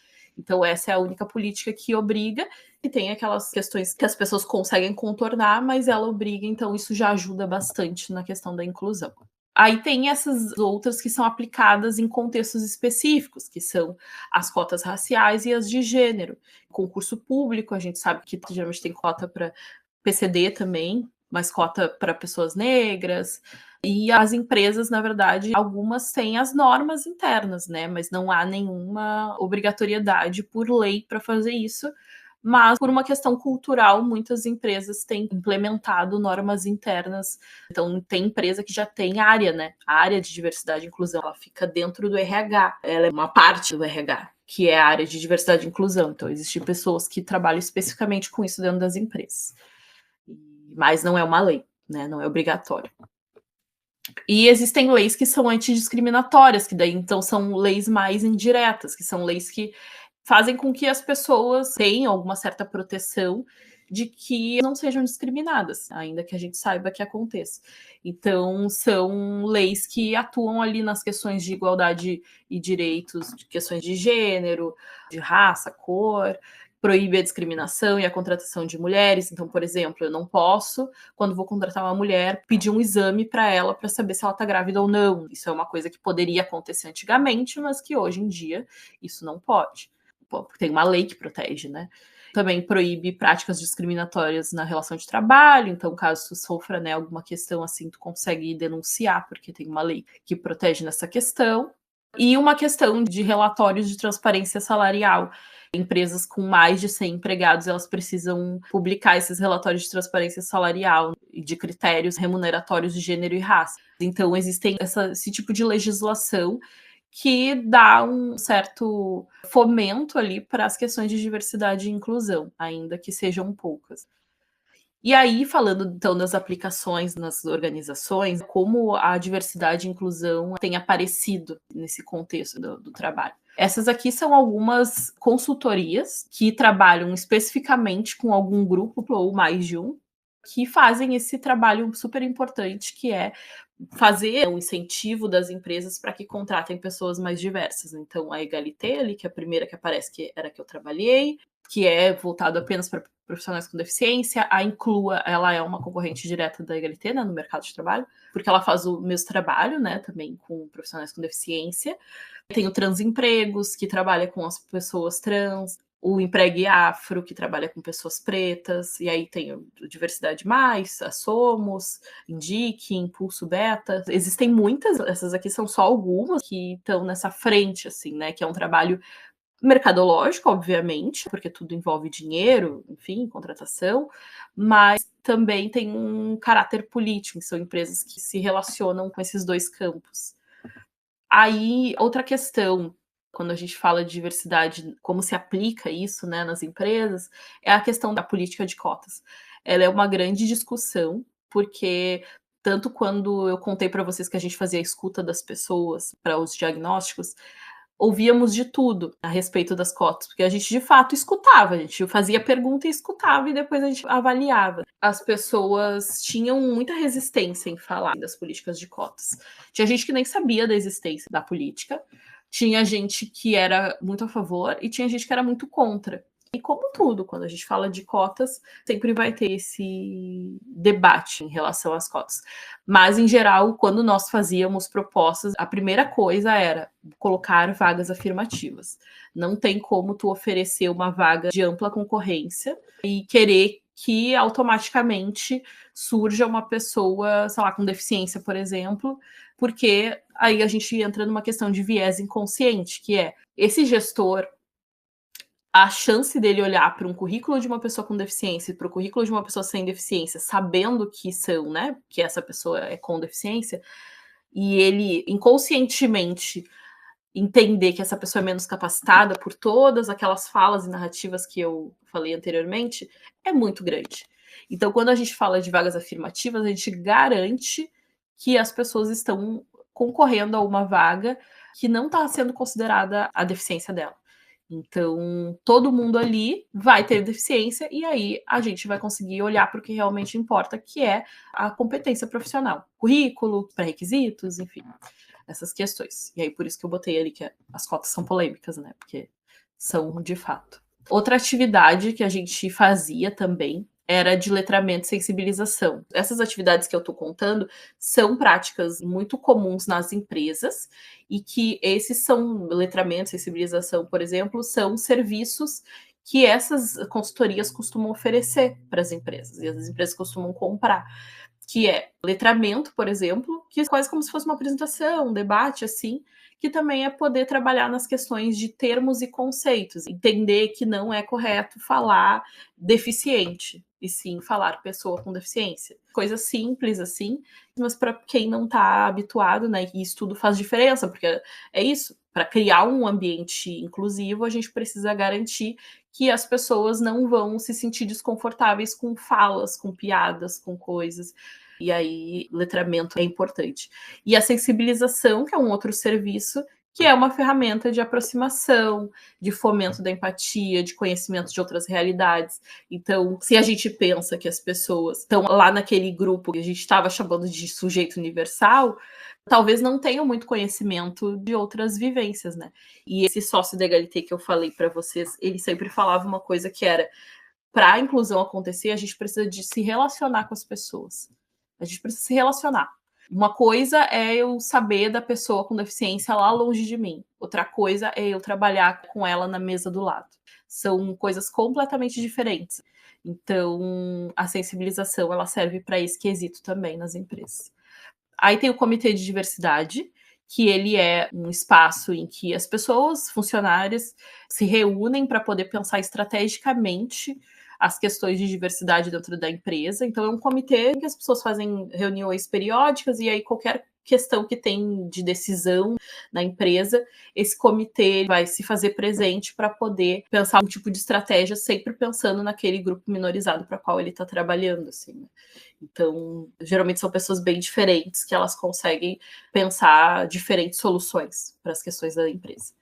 Então, essa é a única política que obriga, e tem aquelas questões que as pessoas conseguem contornar, mas ela obriga, então isso já ajuda bastante na questão da inclusão. Aí tem essas outras que são aplicadas em contextos específicos, que são as cotas raciais e as de gênero. Concurso público, a gente sabe que geralmente tem cota para PCD também, mas cota para pessoas negras. E as empresas, na verdade, algumas têm as normas internas, né? Mas não há nenhuma obrigatoriedade por lei para fazer isso. Mas, por uma questão cultural, muitas empresas têm implementado normas internas. Então, tem empresa que já tem área, né? A área de diversidade e inclusão, ela fica dentro do RH. Ela é uma parte do RH, que é a área de diversidade e inclusão. Então, existem pessoas que trabalham especificamente com isso dentro das empresas. Mas não é uma lei, né? Não é obrigatório. E existem leis que são antidiscriminatórias, que daí, então, são leis mais indiretas, que são leis que fazem com que as pessoas tenham alguma certa proteção de que não sejam discriminadas, ainda que a gente saiba que aconteça. Então, são leis que atuam ali nas questões de igualdade e direitos, de questões de gênero, de raça, cor, proíbe a discriminação e a contratação de mulheres. Então, por exemplo, eu não posso, quando vou contratar uma mulher, pedir um exame para ela para saber se ela está grávida ou não. Isso é uma coisa que poderia acontecer antigamente, mas que hoje em dia isso não pode. Tem uma lei que protege, né? Também proíbe práticas discriminatórias na relação de trabalho. Então, caso tu sofra, né, alguma questão assim, tu consegue denunciar, porque tem uma lei que protege nessa questão. E uma questão de relatórios de transparência salarial. Empresas com mais de 100 empregados, elas precisam publicar esses relatórios de transparência salarial e de critérios remuneratórios de gênero e raça. Então, existem esse tipo de legislação que dá um certo fomento ali para as questões de diversidade e inclusão, ainda que sejam poucas. E aí, falando então das aplicações nas organizações, como a diversidade e inclusão tem aparecido nesse contexto do trabalho. Essas aqui são algumas consultorias que trabalham especificamente com algum grupo ou mais de um, que fazem esse trabalho super importante, que é fazer o incentivo das empresas para que contratem pessoas mais diversas. Então, a Egalité, ali, que é a primeira que aparece, que era a que eu trabalhei, que é voltado apenas para profissionais com deficiência. A Inclua, ela é uma concorrente direta da Egalité, né, no mercado de trabalho, porque ela faz o mesmo trabalho, né, também com profissionais com deficiência. Tem o Transempregos, que trabalha com as pessoas trans, o Empregue Afro, que trabalha com pessoas pretas, e aí tem o Diversidade Mais, a Somos, Indique, Impulso Beta. Existem muitas, essas aqui são só algumas que estão nessa frente, assim, né, que é um trabalho mercadológico, obviamente, porque tudo envolve dinheiro, enfim, contratação, mas também tem um caráter político, são empresas que se relacionam com esses dois campos. Aí, outra questão, quando a gente fala de diversidade, como se aplica isso, né, nas empresas, é a questão da política de cotas. Ela é uma grande discussão, porque tanto quando eu contei para vocês que a gente fazia a escuta das pessoas para os diagnósticos, ouvíamos de tudo a respeito das cotas, porque a gente de fato escutava, a gente fazia pergunta e escutava e depois a gente avaliava. As pessoas tinham muita resistência em falar das políticas de cotas. Tinha gente que nem sabia da existência da política, tinha gente que era muito a favor e tinha gente que era muito contra. E como tudo, quando a gente fala de cotas, sempre vai ter esse debate em relação às cotas. Mas, em geral, quando nós fazíamos propostas, a primeira coisa era colocar vagas afirmativas. Não tem como tu oferecer uma vaga de ampla concorrência e querer que automaticamente surja uma pessoa, sei lá, com deficiência, por exemplo, porque aí a gente entra numa questão de viés inconsciente, que é esse gestor, a chance dele olhar para um currículo de uma pessoa com deficiência e para o currículo de uma pessoa sem deficiência, sabendo que são, né, que essa pessoa é com deficiência, e ele inconscientemente entender que essa pessoa é menos capacitada por todas aquelas falas e narrativas que eu falei anteriormente, é muito grande. Então, quando a gente fala de vagas afirmativas, a gente garante que as pessoas estão concorrendo a uma vaga que não está sendo considerada a deficiência dela. Então, todo mundo ali vai ter deficiência e aí a gente vai conseguir olhar para o que realmente importa, que é a competência profissional. Currículo, pré-requisitos, enfim, essas questões. E aí, por isso que eu botei ali que as cotas são polêmicas, né? Porque são de fato. Outra atividade que a gente fazia também era de letramento e sensibilização. Essas atividades que eu estou contando são práticas muito comuns nas empresas e que esses são, letramento, sensibilização, por exemplo, são serviços que essas consultorias costumam oferecer para as empresas e as empresas costumam comprar, que é letramento, por exemplo, que é quase como se fosse uma apresentação, um debate assim, que também é poder trabalhar nas questões de termos e conceitos, entender que não é correto falar deficiente, e sim falar pessoa com deficiência. Coisa simples assim, mas para quem não está habituado, né, e isso tudo faz diferença, porque é isso, para criar um ambiente inclusivo, a gente precisa garantir que as pessoas não vão se sentir desconfortáveis com falas, com piadas, com coisas. E aí, letramento é importante. E a sensibilização, que é um outro serviço, que é uma ferramenta de aproximação, de fomento da empatia, de conhecimento de outras realidades. Então, se a gente pensa que as pessoas estão lá naquele grupo que a gente estava chamando de sujeito universal, talvez não tenham muito conhecimento de outras vivências, né? E esse sócio da Egalité que eu falei para vocês, ele sempre falava uma coisa que era: para a inclusão acontecer, a gente precisa de se relacionar com as pessoas. A gente precisa se relacionar. Uma coisa é eu saber da pessoa com deficiência lá longe de mim. Outra coisa é eu trabalhar com ela na mesa do lado. São coisas completamente diferentes. Então, a sensibilização ela serve para esse quesito também nas empresas. Aí tem o Comitê de Diversidade, que ele é um espaço em que as pessoas, funcionárias, se reúnem para poder pensar estrategicamente as questões de diversidade dentro da empresa. Então, é um comitê em que as pessoas fazem reuniões periódicas e aí qualquer questão que tem de decisão na empresa, esse comitê vai se fazer presente para poder pensar um tipo de estratégia, sempre pensando naquele grupo minorizado para qual ele está trabalhando, assim, né? Então, geralmente são pessoas bem diferentes que elas conseguem pensar diferentes soluções para as questões da empresa.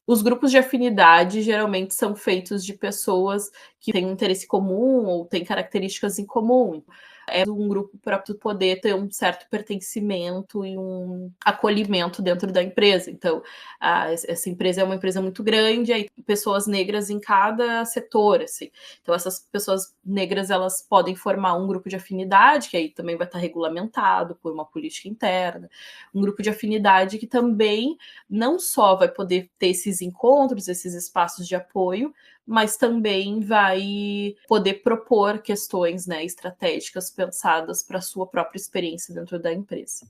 Os grupos de afinidade geralmente são feitos de pessoas que têm um interesse comum ou têm características em comum. É um grupo para poder ter um certo pertencimento e um acolhimento dentro da empresa. Então, essa empresa é uma empresa muito grande, aí pessoas negras em cada setor, assim. Então, essas pessoas negras, elas podem formar um grupo de afinidade, que aí também vai estar regulamentado por uma política interna. Um grupo de afinidade que também não só vai poder ter esses encontros, esses espaços de apoio, mas também vai poder propor questões, né, estratégicas pensadas para a sua própria experiência dentro da empresa.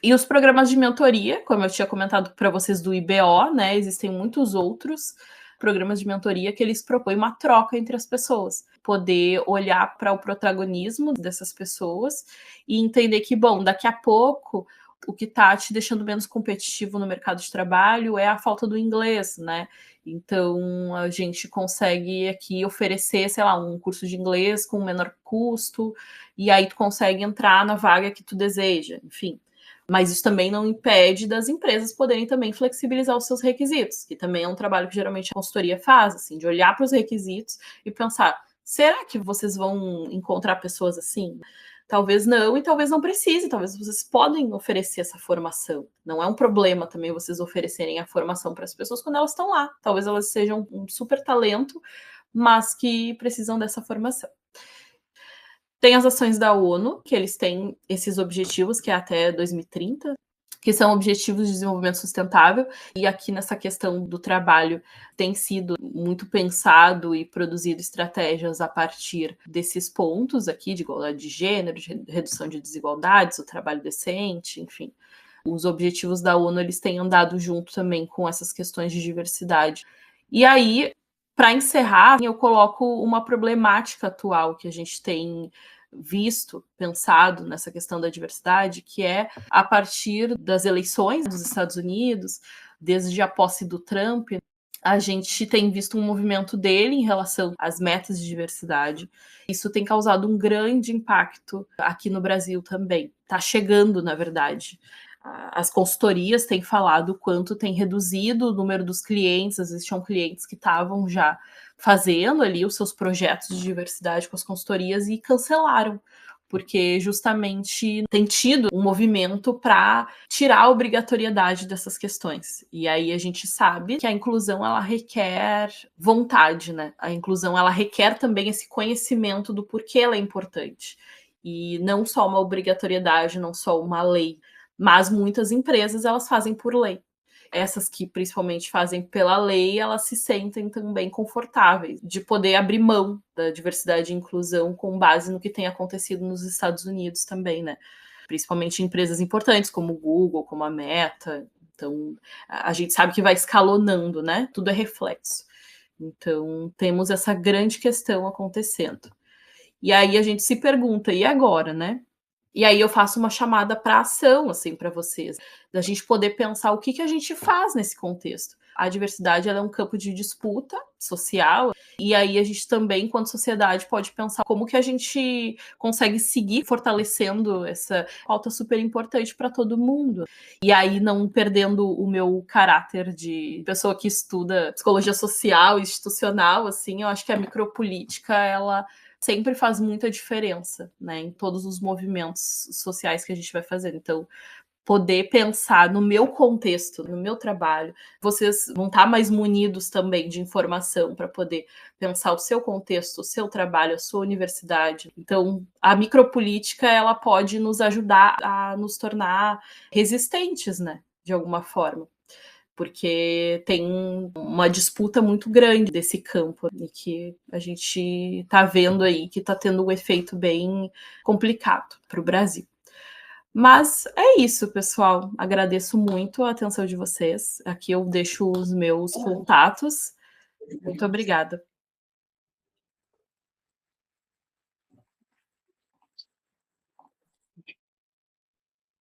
E os programas de mentoria, como eu tinha comentado para vocês do IBO, né, existem muitos outros programas de mentoria que eles propõem uma troca entre as pessoas, poder olhar para o protagonismo dessas pessoas e entender que, bom, daqui a pouco o que está te deixando menos competitivo no mercado de trabalho é a falta do inglês, né? Então, a gente consegue aqui oferecer, sei lá, um curso de inglês com menor custo, e aí tu consegue entrar na vaga que tu deseja, enfim. Mas isso também não impede das empresas poderem também flexibilizar os seus requisitos, que também é um trabalho que geralmente a consultoria faz, assim, de olhar para os requisitos e pensar, será que vocês vão encontrar pessoas assim? Talvez não, e talvez não precise, talvez vocês podem oferecer essa formação. Não é um problema também vocês oferecerem a formação para as pessoas quando elas estão lá. Talvez elas sejam um super talento, mas que precisam dessa formação. Tem as ações da ONU, que eles têm esses objetivos, que é até 2030, que são objetivos de desenvolvimento sustentável, e aqui nessa questão do trabalho tem sido muito pensado e produzido estratégias a partir desses pontos aqui, de igualdade de gênero, de redução de desigualdades, o trabalho decente, enfim. Os objetivos da ONU, eles têm andado junto também com essas questões de diversidade. E aí, para encerrar, eu coloco uma problemática atual que a gente tem visto, pensado nessa questão da diversidade, que é a partir das eleições dos Estados Unidos, desde a posse do Trump, a gente tem visto um movimento dele em relação às metas de diversidade. Isso tem causado um grande impacto aqui no Brasil também. Está chegando, na verdade. As consultorias têm falado o quanto tem reduzido o número dos clientes, às vezes tinham clientes que estavam já fazendo ali os seus projetos de diversidade com as consultorias e cancelaram, porque justamente tem tido um movimento para tirar a obrigatoriedade dessas questões. E aí a gente sabe que a inclusão ela requer vontade, né? A inclusão ela requer também esse conhecimento do porquê ela é importante. E não só uma obrigatoriedade, não só uma lei, mas muitas empresas elas fazem por lei. Essas que principalmente fazem pela lei, elas se sentem também confortáveis de poder abrir mão da diversidade e inclusão com base no que tem acontecido nos Estados Unidos também, né? Principalmente em empresas importantes como o Google, como a Meta. Então, a gente sabe que vai escalonando, né? Tudo é reflexo. Então, temos essa grande questão acontecendo. E aí a gente se pergunta, e agora, né? E aí eu faço uma chamada para ação, assim, para vocês, da gente poder pensar o que a gente faz nesse contexto. A diversidade ela é um campo de disputa social, e aí a gente também, enquanto sociedade, pode pensar como que a gente consegue seguir fortalecendo essa pauta super importante para todo mundo. E aí não perdendo o meu caráter de pessoa que estuda psicologia social, institucional, assim, eu acho que a micropolítica, ela sempre faz muita diferença, né, em todos os movimentos sociais que a gente vai fazer. Então, poder pensar no meu contexto, no meu trabalho, vocês vão estar mais munidos também de informação para poder pensar o seu contexto, o seu trabalho, a sua universidade. Então, a micropolítica, ela pode nos ajudar a nos tornar resistentes, né, de alguma forma. Porque tem uma disputa muito grande desse campo e que a gente está vendo aí que está tendo um efeito bem complicado para o Brasil. Mas é isso, pessoal. Agradeço muito a atenção de vocês. Aqui eu deixo os meus contatos. Muito obrigada.